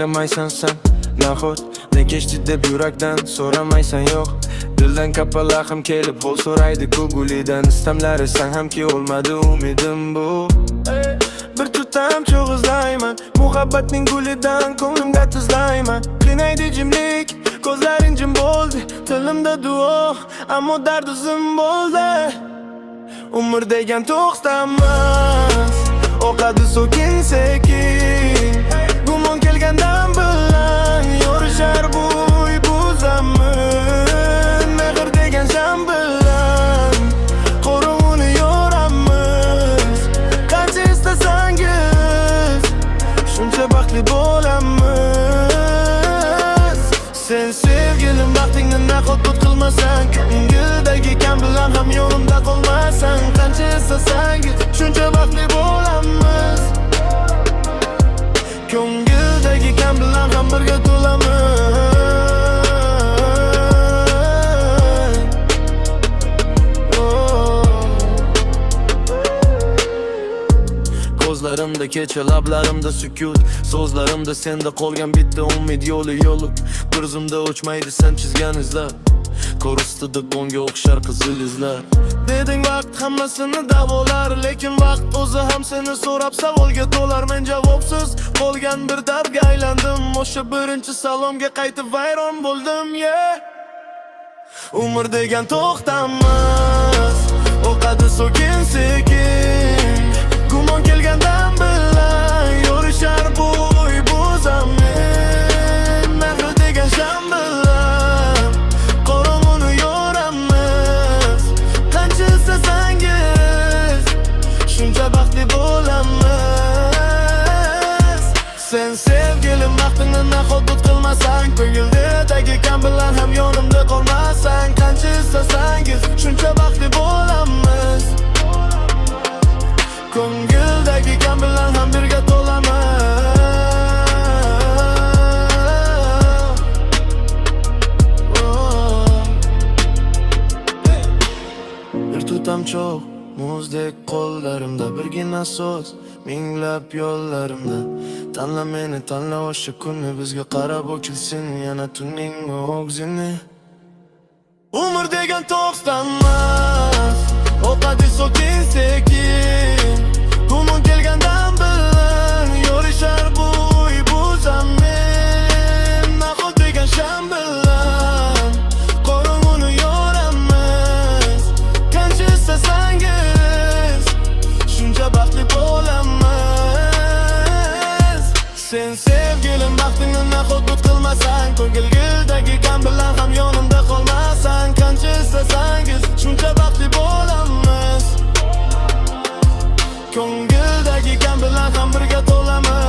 anglamaysan sen nahot ne kechdi deb yurakdan so'ramaysan yo'q dildan kapalaqim kelib qo'l so'raydi ko'gulidan istamlari san hamki olmadi umidim bu bir tutam cho'g' izlayman muhabbatning gulidan ko'nglimga tizlayman qiynaydi jimlik ko'zlaring jim bo'ldi tilimda duo ammo dardi zim bo'ldi umr degan to'xtamas oqadi so'kin sekin gumon kelgandan bilan yorishar bo'y bu zamin mehr degan sham bilan qorong'uni yoramiz qancha istasangiz shuncha baxtli bo'lamiz sen sevgilim baxtingni naqot qilmasang ko'ngildagi kam bilan ham yonimda qolmasan qancha istasangiz shuncha baxtli bo'lamiz ko'ngildagi kam bilan ham birga to'lamiz ko'zlarimda kecha lablarimda sukut so'zlarimda senda qolgan bitta umid yo'li bir zumda o'chmaydi sen chizgan izlar kor ustida donga o'xshar qizil izlar deding vaqt hammasini davolar lekin vaqt o'zi ham seni so'rab savolga to'lar men javobsiz qolgan bir dardga aylandim o'sha birinchi salomga qaytib vayron bo'ldim umr degan to'xtamas oqadi so'kin sekin gumon kelgandan bilan yorishar bo'y bu zamin mehr degan sham bilan qorong'uni yoramiz qancha istasangiz shuncha baxtli bo'lamiz sen sevgilim baxtingni naqot qilmasang ko'ngildagi kam bilan ham yonimda qolmasang qancha istasangiz shuncha baxtli bo'lamiz ko'ngildagi kam bilan ham birga to'lamiz bir tutam cho'g' muzdek qo'llarimda birgina so'z minglab yo'llarimda tanla meni tanla o'sha kunni bizga qarab o'chilsin yana tunning og'zini umr degan to'xtamas oqadi so'kin sekin gumon kelgandan bilan yorishar bo'y bu zamin naqot degan sham bilan qorong'uni yoramiz qancha istasangiz shuncha baxtli bo'lamiz sen sevgilim baxtingni naqot qilmasang ko'ngildagi kam bilan ham yonimda qolmasang qancha istasangiz shuncha baxtli bo'lamiz ko'ngildagi kam bilan ham birga to'lamiz